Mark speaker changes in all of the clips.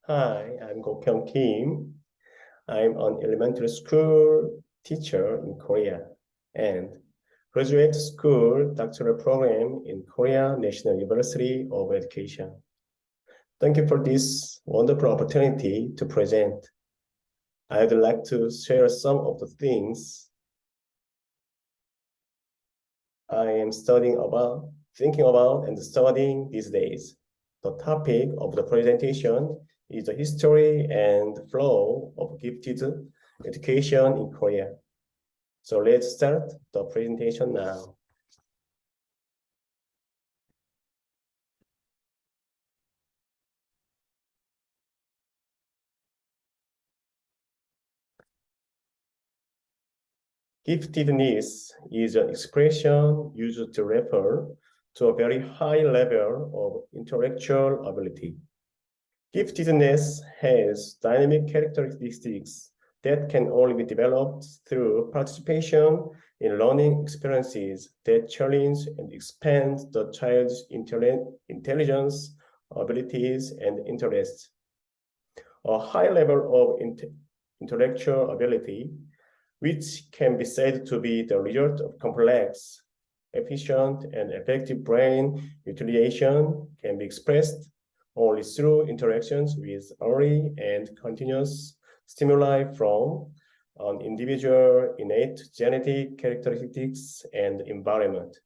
Speaker 1: Hi, I'm kyoung Kim. I'm an elementary school teacher in Korea and graduate school doctoral program in Korea National University of Education. Thank you for this wonderful opportunity to present. I'd like to share some of the things I am thinking about and studying these days. The topic of the presentation is the history and flow of gifted education in Korea. So let's start the presentation now. Giftedness is an expression used to refer to a very high level of intellectual ability. Giftedness has dynamic characteristics that can only be developed through participation in learning experiences that challenge and expand the child's intelligence, abilities, and interests. A high level of intellectual ability, which can be said to be the result of complex, efficient, and effective brain utilization, can be expressed only through interactions with early and continuous stimuli from an individual's innate genetic characteristics and environment.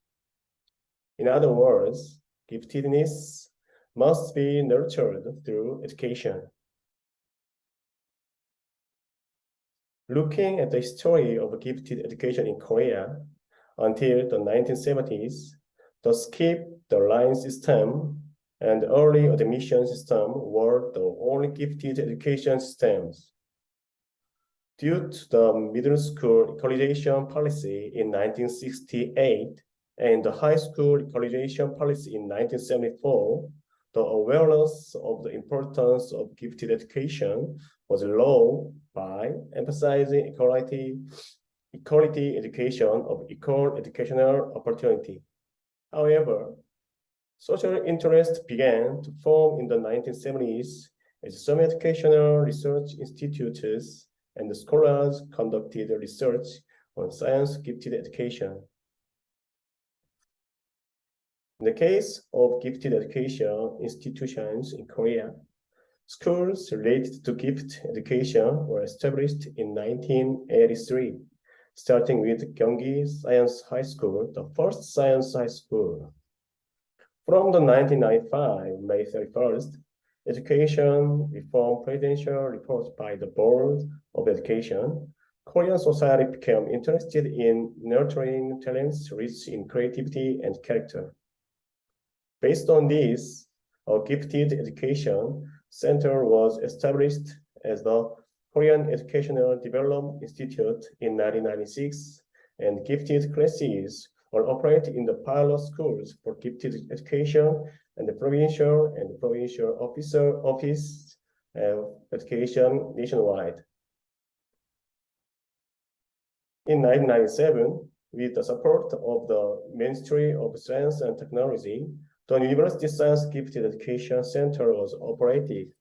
Speaker 1: In other words, giftedness must be nurtured through education. Looking at the history of gifted education in Korea, until the 1970s, the skip the line system and early admission system were the only gifted education systems. Due to the middle school equalization policy in 1968 and the high school equalization policy in 1974, the awareness of the importance of gifted education was low by emphasizing equality education of equal educational opportunity. However, social interest began to form in the 1970s as some educational research institutes and scholars conducted research on science-gifted education. In the case of gifted education institutions in Korea, schools related to gifted education were established in 1983, starting with Gyeonggi Science High School, the first science high school. From the 1995, May 31st, Education Reform Presidential Report by the Board of Education, Korean society became interested in nurturing talents rich in creativity and character. Based on this, a gifted education center was established as the Korean Educational Development Institute in 1996, and gifted classes will operate in the pilot schools for gifted education and the provincial office of education nationwide. In 1997, with the support of the Ministry of Science and Technology, the University Science Gifted Education Center was operated.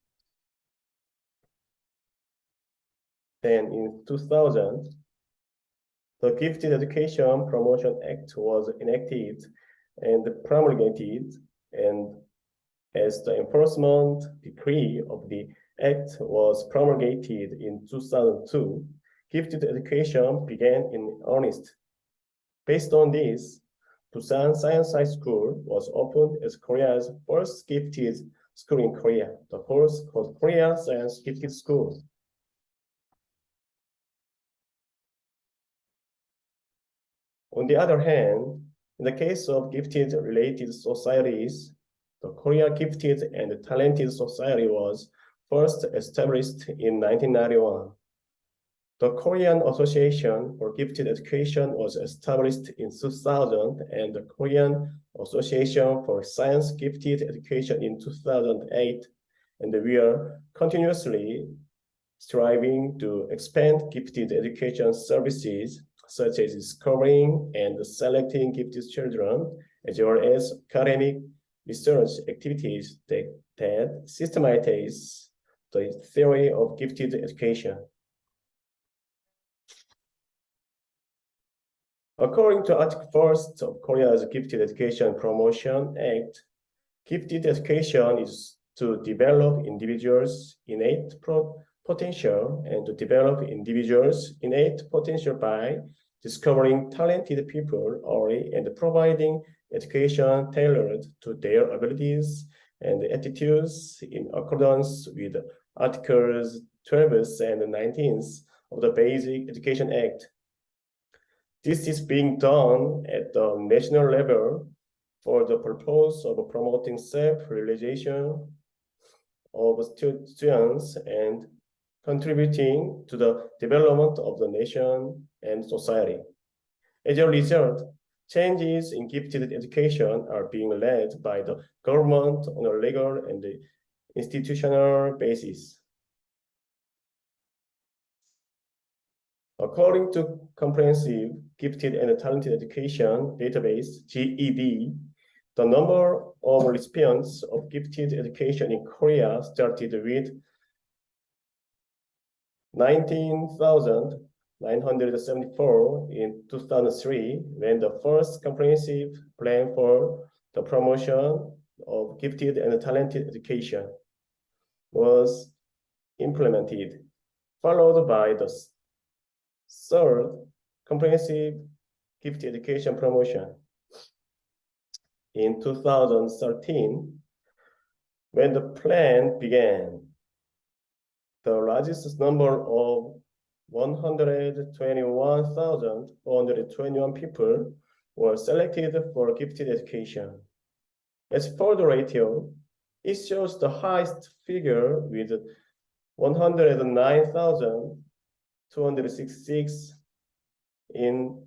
Speaker 1: Then in 2000, the Gifted Education Promotion Act was enacted and promulgated, and as the enforcement decree of the act was promulgated in 2002, gifted education began in earnest. Based on this, Busan Science High School was opened as Korea's first gifted school in Korea, the first called Korea Science Gifted School. On the other hand, in the case of gifted related societies, the Korea Gifted and Talented Society was first established in 1991. The Korean Association for Gifted Education was established in 2000, and the Korean Association for Science Gifted Education in 2008, and we are continuously striving to expand gifted education services such as discovering and selecting gifted children, as well as academic research activities that systematize the theory of gifted education. According to Article 1st of Korea's Gifted Education Promotion Act, gifted education is to develop individuals' innate potential and to develop individuals' innate potential by discovering talented people early and providing education tailored to their abilities and attitudes in accordance with Articles 12th and 19th of the Basic Education Act. This is being done at the national level for the purpose of promoting self-realization of students and contributing to the development of the nation and society. As a result, changes in gifted education are being led by the government on a legal and institutional basis. According to Comprehensive Gifted and Talented Education Database, GED, the number of recipients of gifted education in Korea started with 19,974 in 2003, when the first comprehensive plan for the promotion of gifted and talented education was implemented, followed by the third comprehensive gifted education promotion in 2013, when the plan began. The largest number of 121,421 people were selected for gifted education. As for the ratio, it shows the highest figure with 109,266 in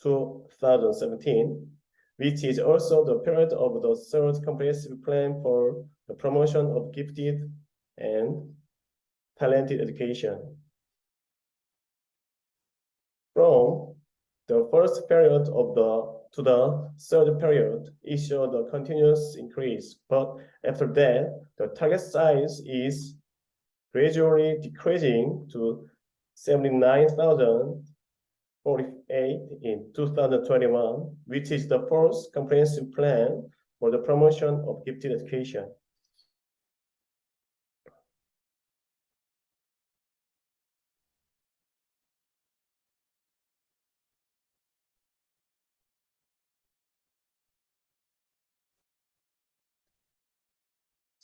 Speaker 1: 2017, which is also the period of the third comprehensive plan for the promotion of gifted and talented education. From the first period to the third period, it showed a continuous increase, but after that, the target size is gradually decreasing to 79,048 in 2021, which is the first comprehensive plan for the promotion of gifted education.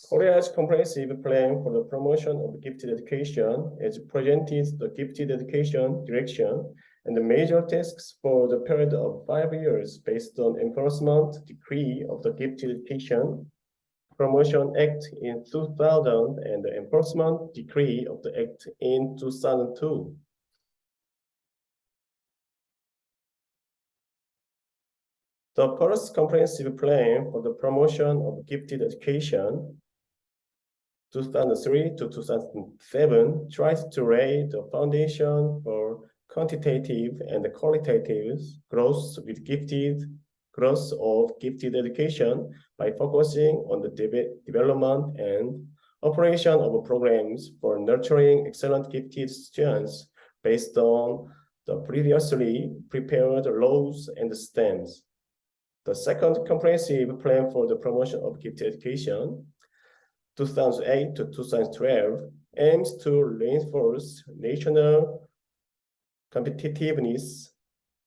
Speaker 1: Korea's comprehensive plan for the promotion of gifted education has presented the gifted education direction and the major tasks for the period of 5 years based on enforcement decree of the Gifted Education Promotion Act in 2000 and the enforcement decree of the Act in 2002. The first comprehensive plan for the promotion of gifted education 2003 to 2007 tries to lay the foundation for quantitative and qualitative growth of gifted education by focusing on the development and operation of programs for nurturing excellent gifted students based on the previously prepared laws and systems. The second comprehensive plan for the promotion of gifted education 2008 to 2012 aims to reinforce national competitiveness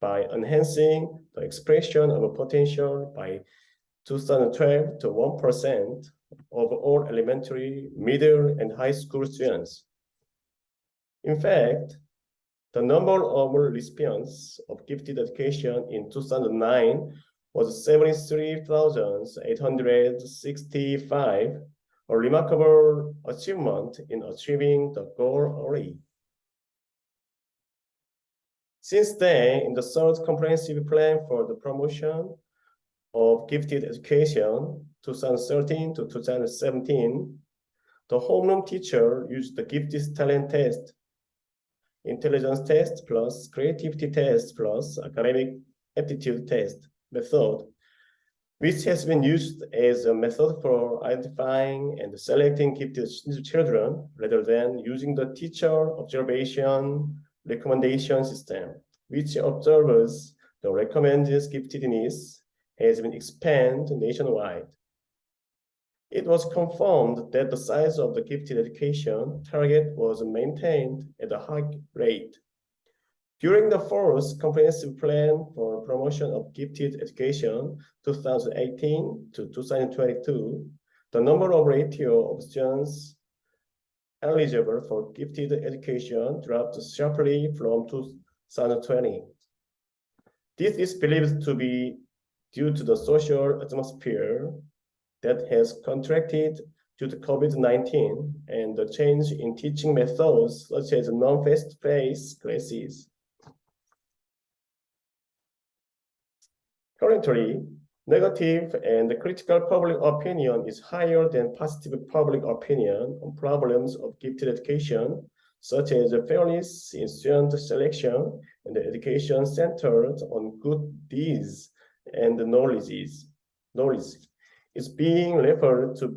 Speaker 1: by enhancing the expression of potential by 2012 to 1% of all elementary, middle, and high school students. In fact, the number of recipients of gifted education in 2009 was 73,865, a remarkable achievement in achieving the goal early. Since then, in the third comprehensive plan for the promotion of gifted education, 2013 to 2017, the homeroom teacher used the gifted talent test, intelligence test plus creativity test plus academic aptitude test method which has been used as a method for identifying and selecting gifted children rather than using the teacher observation recommendation system, which observes the recommended giftedness has been expanded nationwide. It was confirmed that the size of the gifted education target was maintained at a high rate. During the fourth comprehensive plan for promotion of gifted education 2018 to 2022, the number of ratio of students eligible for gifted education dropped sharply from 2020. This is believed to be due to the social atmosphere that has contracted due to COVID-19 and the change in teaching methods such as non-face-to-face classes. Currently, negative and critical public opinion is higher than positive public opinion on problems of gifted education, such as fairness in student selection and the education centered on good deeds and knowledge is being referred to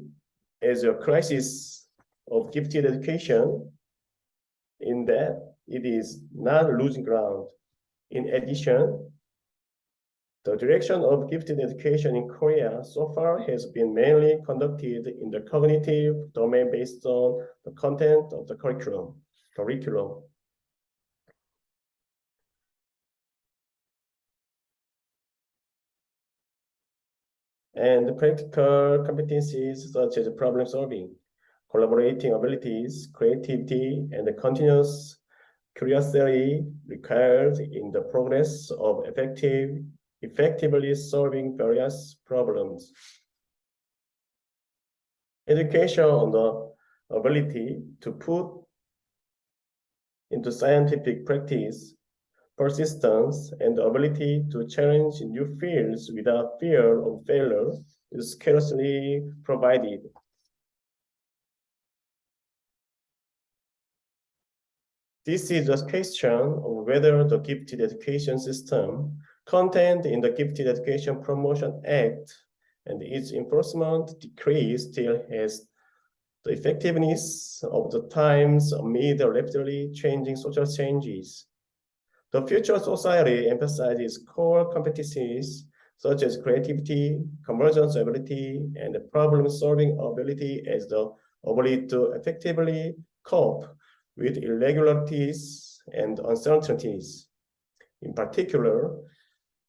Speaker 1: as a crisis of gifted education, in that it is not losing ground. In addition, the direction of gifted education in Korea so far has been mainly conducted in the cognitive domain based on the content of the curriculum. And practical competencies such as problem solving, collaborating abilities, creativity, and the continuous curiosity required in the progress of effectively solving various problems. Education on the ability to put into scientific practice, persistence, and the ability to challenge new fields without fear of failure is scarcely provided. This is a question of whether the gifted education system contained in the Gifted Education Promotion Act and its enforcement decree still has the effectiveness of the times amid the rapidly changing social changes. The future society emphasizes core competencies such as creativity, convergence ability, and problem-solving ability as the ability to effectively cope with irregularities and uncertainties. In particular,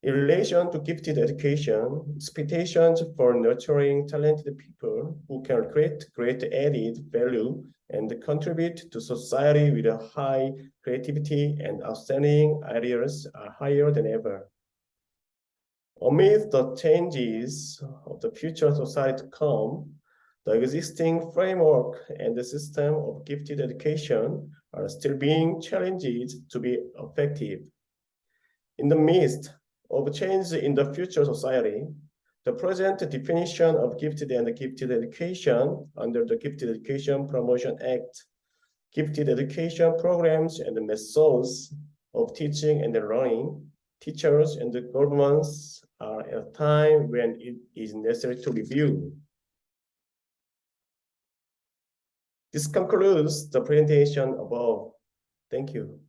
Speaker 1: in relation to gifted education, expectations for nurturing talented people who can create great added value and contribute to society with a high creativity and outstanding ideas are higher than ever. Amid the changes of the future society to come, the existing framework and the system of gifted education are still being challenged to be effective. In the midst of change in the future society, the present definition of gifted and gifted education under the Gifted Education Promotion Act, gifted education programs and methods of teaching and learning, teachers and the governments are at a time when it is necessary to review. This concludes the presentation above. Thank you.